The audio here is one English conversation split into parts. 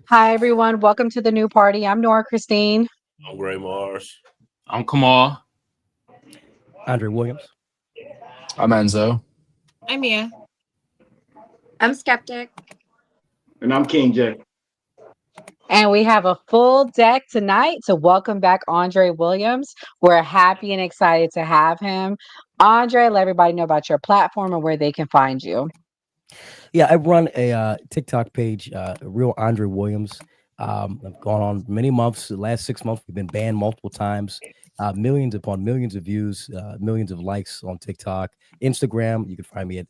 Hi, everyone. Welcome to the new party. I'm Nora Christine. I'm Gray Mars. I'm Kamal. Andre Williams. I'm Enzo. I'm Mia. I'm skeptic. And I'm King J. And we have a full deck tonight. So, welcome back, Andre Williams. We're happy and excited to have him. Andre, let everybody know about your platform and where they can find you. Yeah, I run a TikTok page, Real Andre Williams. I've gone on many months. The last 6 months, we've been banned multiple times. Millions upon millions of views, millions of likes on TikTok, Instagram. You can find me at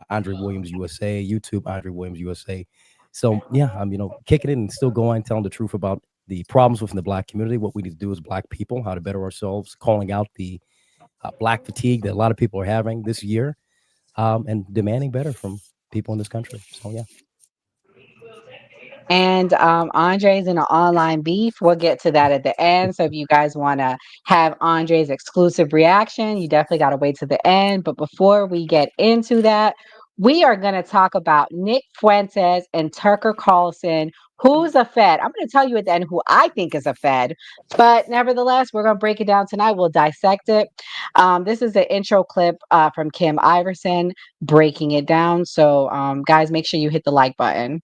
Andre Williams USA, YouTube Andre Williams USA. So yeah, I'm kicking it and still going, telling the truth about the problems within the Black community. What we need to do as Black people, how to better ourselves, calling out the Black fatigue that a lot of people are having this year, and demanding better from people in this country. So yeah. And Andre's in an online beef. We'll get to that at the end. So if you guys want to have Andre's exclusive reaction, you definitely got to wait to the end. But before we get into that, we are going to talk about Nick Fuentes and Tucker Carlson. Who's a Fed? I'm going to tell you at the end who I think is a Fed. But nevertheless, we're going to break it down tonight. We'll dissect it. This is an intro clip from Kim Iverson breaking it down. So, guys, make sure you hit the like button.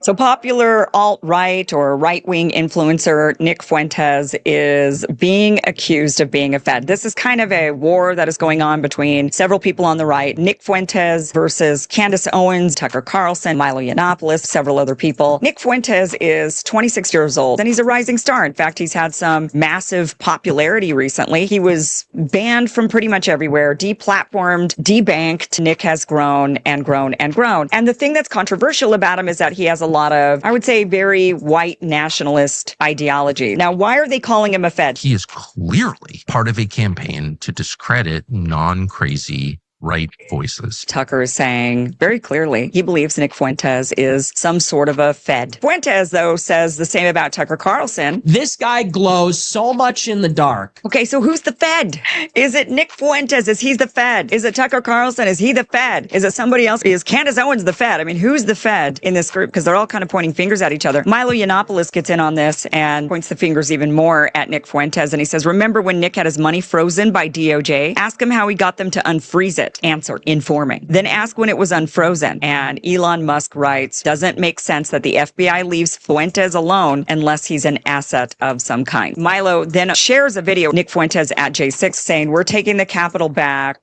So popular alt-right or right-wing influencer Nick Fuentes is being accused of being a Fed. This is kind of a war that is going on between several people on the right. Nick Fuentes versus Candace Owens, Tucker Carlson, Milo Yiannopoulos, several other people. Nick Fuentes is 26 years old and he's a rising star. In fact, he's had some massive popularity recently. He was banned from pretty much everywhere, deplatformed, debanked. Nick has grown and grown and grown. And the thing that's controversial about him is that he has a lot of, I would say, very white nationalist ideology. Now, why are they calling him a Fed? He is clearly part of a campaign to discredit non-crazy right voices. Tucker is saying very clearly he believes Nick Fuentes is some sort of a Fed. Fuentes, though, says the same about Tucker Carlson. This guy glows so much in the dark. Okay, so who's the Fed? Is it Nick Fuentes? Is he the Fed? Is it Tucker Carlson? Is he the Fed? Is it somebody else? Is Candace Owens the Fed? I mean, who's the Fed in this group? Because they're all kind of pointing fingers at each other. Milo Yiannopoulos gets in on this and points the fingers even more at Nick Fuentes. And he says, remember when Nick had his money frozen by DOJ? Ask him how he got them to unfreeze it. Answer, informing. Then ask when it was unfrozen. And Elon Musk writes, doesn't make sense that the FBI leaves Fuentes alone unless he's an asset of some kind. Milo then shares a video, Nick Fuentes at J6, saying, we're taking the Capitol back.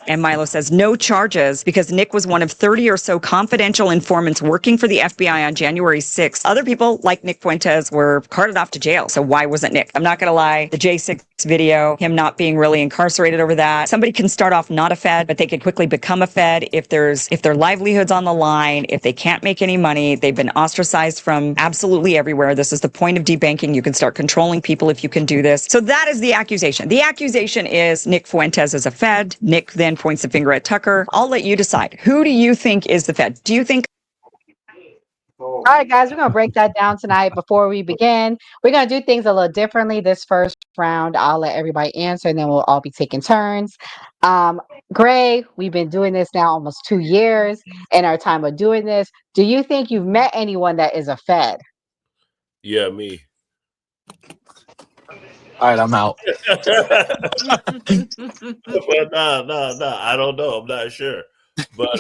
And Milo says no charges because Nick was one of 30 or so confidential informants working for the FBI on January 6th. Other people like Nick Fuentes were carted off to jail. So why wasn't Nick? I'm not going to lie. The J6 video, him not being really incarcerated over that. Somebody can start off not a Fed, but they could quickly become a Fed if their livelihood's on the line, if they can't make any money, they've been ostracized from absolutely everywhere. This is the point of debanking. You can start controlling people if you can do this. So that is the accusation. The accusation is Nick Fuentes is a Fed. Nick then points the finger at Tucker. I'll let you decide. Who do you think is the Fed? Do you think? All right, guys, we're going to break that down tonight. Before we begin, we're going to do things a little differently this first round. I'll let everybody answer, and then we'll all be taking turns. Gray, we've been doing this now almost 2 years. In our time of doing this, do you think you've met anyone that is a Fed? Yeah, me. All right, I'm out. But no. I don't know. I'm not sure. But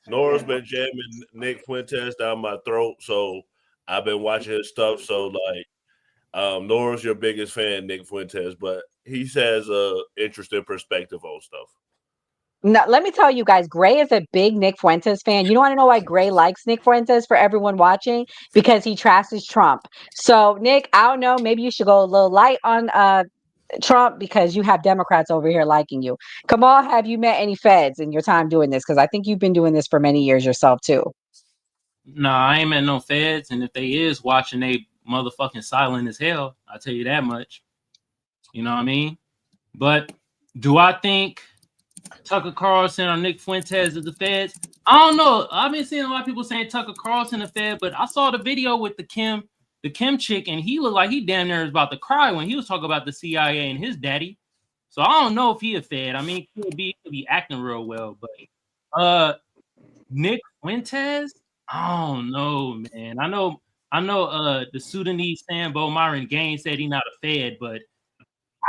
Nora's been jamming Nick Fuentes down my throat, so I've been watching his stuff. So Nora's your biggest fan, Nick Fuentes, but he has a interesting perspective on stuff. No, let me tell you guys, Gray is a big Nick Fuentes fan. You want to know why Gray likes Nick Fuentes for everyone watching? Because he trashes Trump. So, Nick, I don't know. Maybe you should go a little light on Trump because you have Democrats over here liking you. Kamal, have you met any Feds in your time doing this? Because I think you've been doing this for many years yourself, too. Nah, I ain't met no Feds, and if they is watching, they motherfucking silent as hell. I'll tell you that much. You know what I mean? But do I think Tucker Carlson or Nick Fuentes is the Feds? I don't know. I've been seeing a lot of people saying Tucker Carlson the Fed, but I saw the video with the Kim chick, and he looked like he damn near was about to cry when he was talking about the CIA and his daddy. So I don't know if he a Fed. I mean, he could be acting real well, but Nick Fuentes, I don't know, man. I know the Sudanese fan Bo Myron Gaines said he's not a Fed, but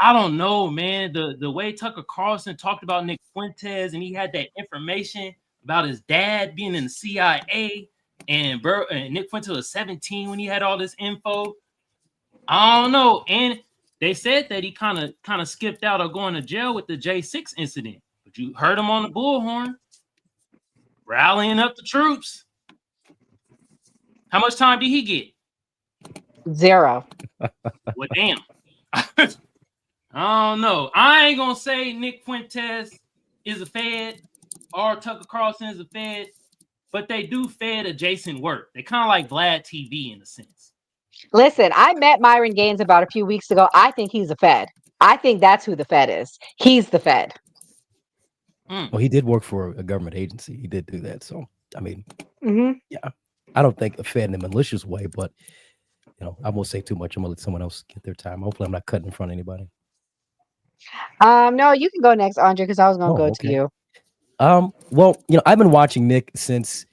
I don't know, man. The way Tucker Carlson talked about Nick Fuentes and he had that information about his dad being in the CIA and Nick Fuentes was 17 when he had all this info. I don't know. And they said that he kind of skipped out of going to jail with the J6 incident. But you heard him on the bullhorn rallying up the troops. How much time did he get? 0. Well, damn. I don't know. I ain't gonna say Nick Fuentes is a Fed or Tucker Carlson is a Fed, but they do Fed adjacent work. They kind of like Vlad TV in a sense. Listen, I met Myron Gaines about a few weeks ago. I think he's a Fed. I think that's who the Fed is. He's the Fed. Well, he did work for a government agency. He did do that. So, I mean, Mm-hmm. yeah, I don't think a Fed in a malicious way, but, you know, I won't say too much. I'm going to let someone else get their time. Hopefully, I'm not cutting in front of anybody. No, you can go next, Andre, because I was going to go to you. Well, you know, I've been watching Nick since,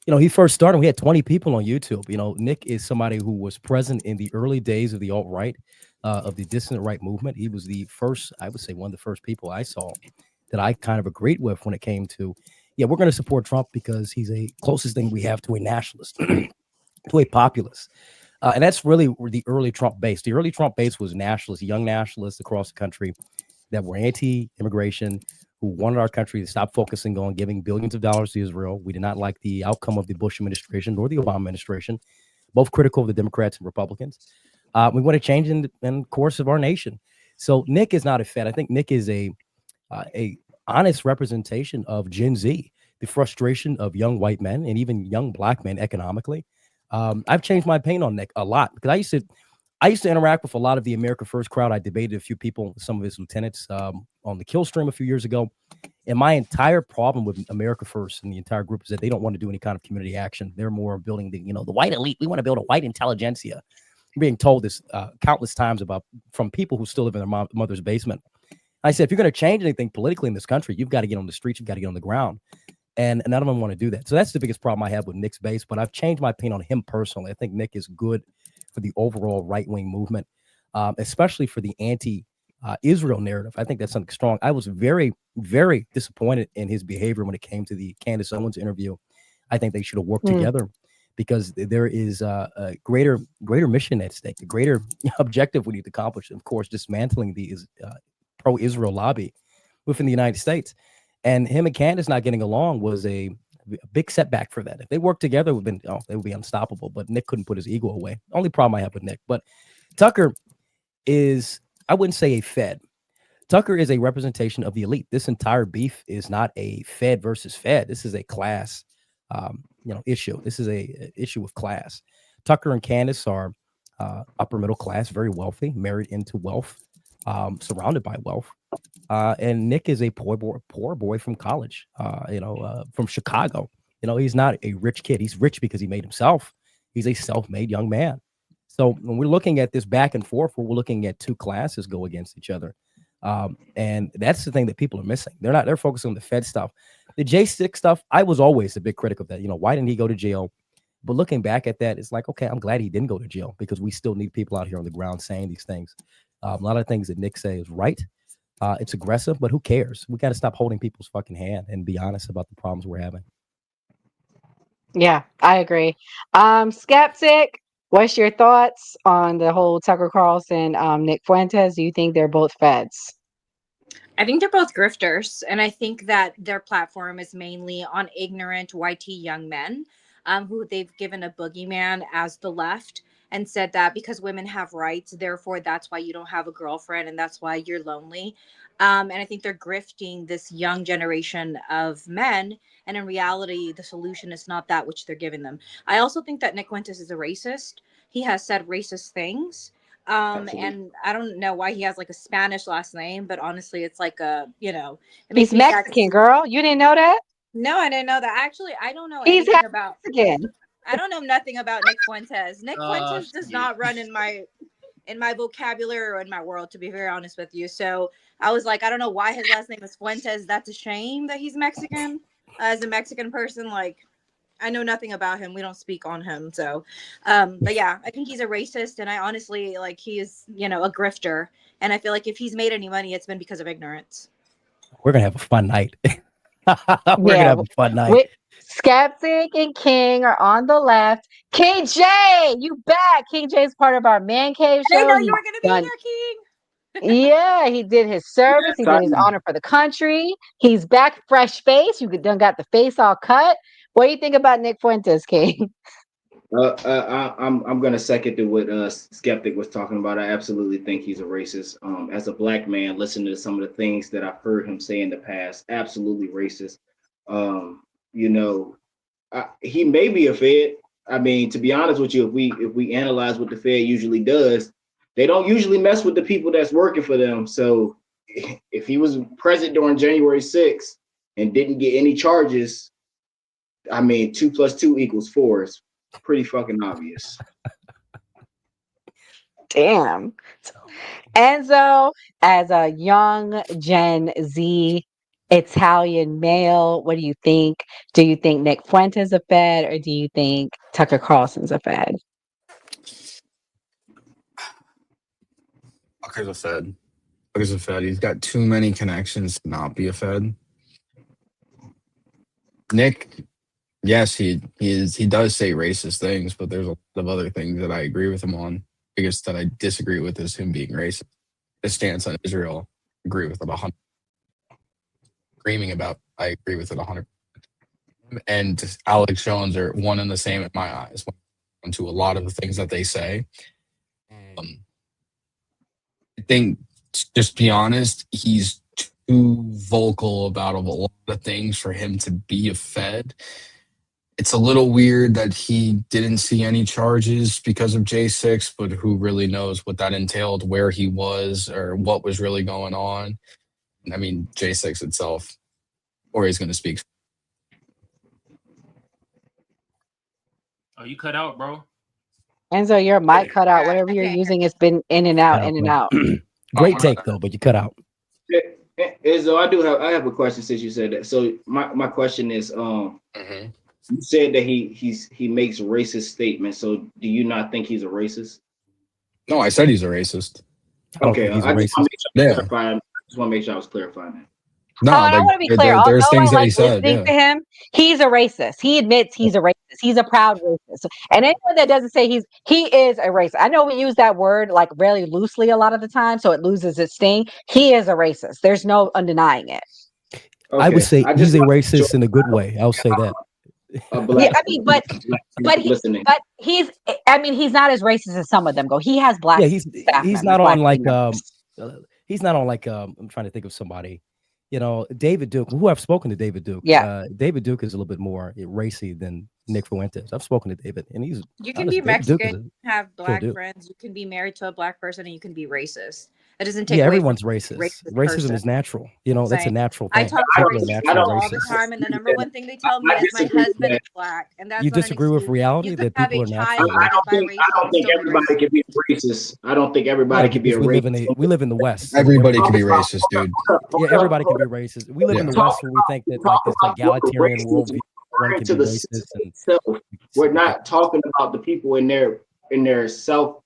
you know, he first started. We had 20 people on YouTube. You know, Nick is somebody who was present in the early days of the alt-right, of the dissident right movement. He was the first, I would say, one of the first people I saw that I kind of agreed with when it came to, yeah, we're going to support Trump because he's a closest thing we have to a nationalist, to a populist. And that's really the early Trump base. The early Trump base was nationalists, young nationalists across the country that were anti-immigration, who wanted our country to stop focusing on giving billions of dollars to Israel. We did not like the outcome of the Bush administration nor the Obama administration, both critical of the Democrats and Republicans. We want to change in the course of our nation. So Nick is not a Fed. I think Nick is a honest representation of Gen Z, the frustration of young white men and even young black men economically. I've changed my opinion on Nick a lot because I used to interact with a lot of the America First crowd. I debated a few people, some of his lieutenants on the Kill Stream a few years ago. And my entire problem with America First and the entire group is that they don't want to do any kind of community action. They're more building the, the white elite. We want to build a white intelligentsia. I'm being told this countless times from people who still live in their mother's basement. I said, if you're going to change anything politically in this country, you've got to get on the streets. You've got to get on the ground. And none of them want to do that. So that's the biggest problem I have with Nick's base. But I've changed my opinion on him personally. I think Nick is good for the overall right-wing movement, especially for the anti-Israel narrative. I think that's something strong. I was very, very disappointed in his behavior when it came to the Candace Owens interview. I think they should have worked together because there is a greater mission at stake, a greater objective we need to accomplish. Of course, dismantling the pro-Israel lobby within the United States. And him and Candace not getting along was a big setback for that. If they worked together, they would be unstoppable. But Nick couldn't put his ego away. Only problem I have with Nick. But Tucker is, I wouldn't say a Fed. Tucker is a representation of the elite. This entire beef is not a Fed versus Fed. This is a class, issue. This is a issue of class. Tucker and Candace are upper middle class, very wealthy, married into wealth, surrounded by wealth. And Nick is a poor boy from college, from Chicago. He's not a rich kid. He's rich because he made himself. He's a self-made young man. So when we're looking at this back and forth, we're looking at two classes go against each other. And that's the thing that people are missing. They're focusing on the Fed stuff. The J6 stuff, I was always a big critic of that. Why didn't he go to jail? But looking back at that, it's like, okay, I'm glad he didn't go to jail because we still need people out here on the ground saying these things. A lot of things that Nick say is right. It's aggressive, but who cares? We got to stop holding people's fucking hand and be honest about the problems we're having. Yeah, I agree. Skeptic, what's your thoughts on the whole Tucker Carlson, Nick Fuentes? Do you think they're both Feds? I think they're both grifters, and I think that their platform is mainly on ignorant YT young men, who they've given a boogeyman as the left and said that because women have rights, therefore that's why you don't have a girlfriend and that's why you're lonely. And I think they're grifting this young generation of men. And in reality, the solution is not that which they're giving them. I also think that Nick Fuentes is a racist. He has said racist things. And I don't know why he has like a Spanish last name, but honestly, it's like he's Mexican, girl. You didn't know that? No, I didn't know that. Actually, I don't know He's anything about Mexican. I don't know nothing about Nick Fuentes. Nick Fuentes does not run in my in my vocabulary or in my world, to be very honest with you. So I was like, I don't know why his last name is Fuentes. That's a shame that he's Mexican. As a Mexican person, like, I know nothing about him. We don't speak on him. So, but yeah, I think he's a racist. And I honestly, like, he is, you know, a grifter. And I feel like if he's made any money, it's been because of ignorance. We're gonna have a fun night. We're gonna Yeah, have a fun night. with Skeptic and King are on the left. King J, you back. King J is part of our Man Cave I didn't show. know He's you were going to be done. here, King. Yeah, he did his service. He did his honor for the country. He's back, fresh face. You done got the face all cut. What do you think about Nick Fuentes, King? I'm gonna second to what Skeptic was talking about. I absolutely think he's a racist. As a black man, listening to some of the things that I've heard him say in the past, absolutely racist. You know, he may be a Fed. I mean, to be honest with you, if we analyze what the Fed usually does, they don't usually mess with the people that's working for them. So if he was present during January 6th and didn't get any charges, I mean, 2 + 2 = 4. It's pretty fucking obvious. Damn. Enzo, as a young Gen Z Italian male, what do you think? Do you think Nick Fuentes a Fed, or do you think Tucker Carlson's a Fed? Tucker's a Fed. Tucker's a Fed. He's got too many connections to not be a Fed. Nick, yes, he does say racist things, but there's a lot of other things that I agree with him on. Biggest that I disagree with is him being racist. His stance on Israel, I agree with it 100. Screaming about, I agree with it 100. And Alex Jones are one and the same in my eyes to a lot of the things that they say. I think, just be honest, he's too vocal about a lot of things for him to be a Fed. It's a little weird that he didn't see any charges because of J6, but who really knows what that entailed, where he was, or what was really going on. I mean, J6 itself, or he's going to speak. Oh, you cut out, bro. Enzo, your mic cut out. Whatever you're Okay. using, it's been in and out, in and out. Great take though, but you cut out. So I have a question since you said that. So my question is, you said that he makes racist statements. So do you not think he's a racist? No, I said he's a racist. Okay, he's a I racist. just want to make sure I was clarifying that. No, and I want to be clear. there's Although things I that he like said. listening to him, he's a racist. He admits he's a racist. He's a proud racist. And anyone that doesn't say he is a racist. I know we use that word like really loosely a lot of the time, so it loses its sting. He is a racist. There's no undenying it. Okay. I would say he's a racist in a good way. I'll say that. Yeah, I mean, but he's not as racist as some of them go. He has black. Yeah, he's not on like he's not on like I'm trying to think of somebody. You know, David Duke, who I've spoken to David Duke. Yeah. David Duke is a little bit more racy than Nick Fuentes. I've spoken to David, and he's You can be Mexican, have black friends. You can be married to a black person, and you can be racist. That doesn't take away everyone's from racist. Racism is natural. You know, that's a natural thing. I talk to racist people all the time, and the number one thing they tell me is my husband is black, and that's you disagree with reality that people are natural. I don't think everybody can be racist. I don't think everybody can be a racist. We live in the West. So everybody can be racist, dude. Yeah, everybody can be racist. We live in the West where we think that like this egalitarian worldview, one can be racist. And we're not talking about the people in their self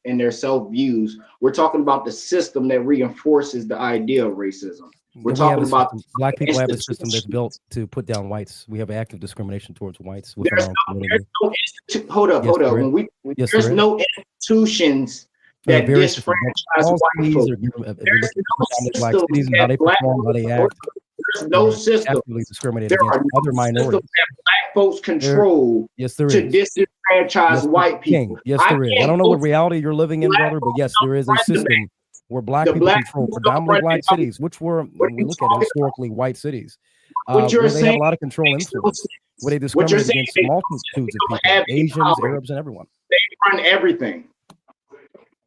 views. We're talking about the system that reinforces the idea of racism. We're talking about black people have a system that's built to put down whites. We have active discrimination towards whites within our own community. Hold up. There's no institutions that disfranchise white folks. There's no system that black other minorities. Black folks control to disenfranchise white people. Yes, there is. I don't know what reality you're living in, brother, but yes, there is a system where black people control predominantly black cities, which were, when we look at historically white cities, where they have a lot of control influence, where they discriminate against multitudes of people, Asians, Arabs, and everyone. They run everything.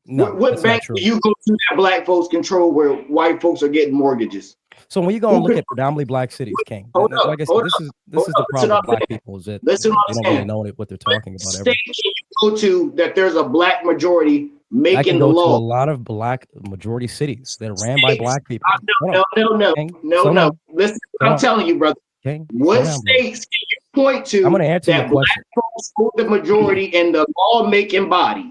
No, what bank do you go to that black folks control where white folks are getting mortgages? So when you go and look at predominantly black cities, King, Hold up, like I said, hold this up, is hold the up. Listen problem with up, black man. people is that Listen they what I'm don't really saying. know what they're What talking about ever. state can you go to that there's a black majority I can making the go to a law? lot of black majority cities that are ran by black people. Hold on, No. King, slow down. Listen, Slow I'm down. telling you, brother. King, What slow down, brother. states can you point to I'm going to answer your that black question. folks hold the majority in the lawmaking body?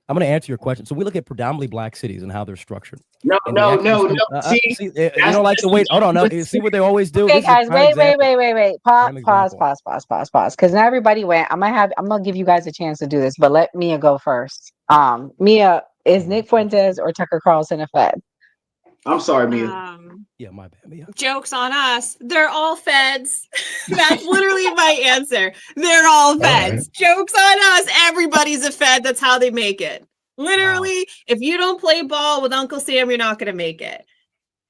I'm going to answer your question. So we look at predominantly black cities and how they're structured. No. See, See, you don't like to wait. Hold on. No, see what they always do. Okay, This is a guys, prime wait. example. Pause, Prime pause, example. pause. Because now everybody went. I'm gonna give you guys a chance to do this, but let Mia go first. Mia, is Nick Fuentes or Tucker Carlson a Fed? I'm sorry, Mia. Yeah, my bad, Mia. Jokes on us. They're all feds. That's literally my answer. They're all feds. Right. Jokes on us. Everybody's a fed. That's how they make it. Literally, if you don't play ball with Uncle Sam, you're not going to make it.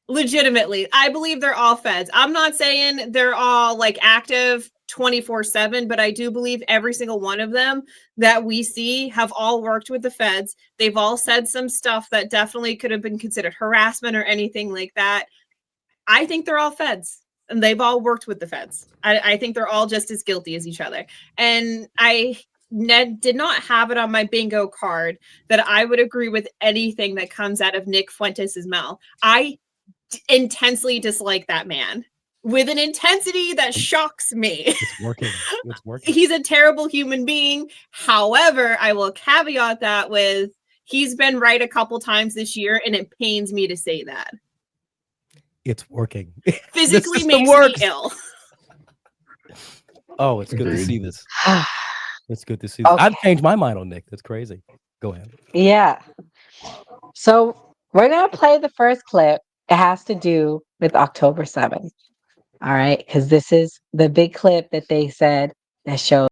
Legitimately, I believe they're all feds. I'm not saying they're all like active 24/7, but I do believe every single one of them that we see have all worked with the feds. They've all said some stuff that definitely could have been considered harassment or anything like that. I think they're all feds and they've all worked with the feds. I think they're all just as guilty as each other. And Ned did not have it on my bingo card that I would agree with anything that comes out of Nick Fuentes' mouth. I intensely dislike that man with an intensity that shocks me. It's working. It's working. He's a terrible human being. However, I will caveat that with he's been right a couple times this year, and it pains me to say that. It's working. Physically makes me ill. Oh, it's good to Agreed. see this. It's good to see this. Okay. I've changed my mind on Nick. That's crazy. Go ahead. Yeah. So we're gonna play the first clip. It has to do with October 7th. All right, because this is the big clip that they said that shows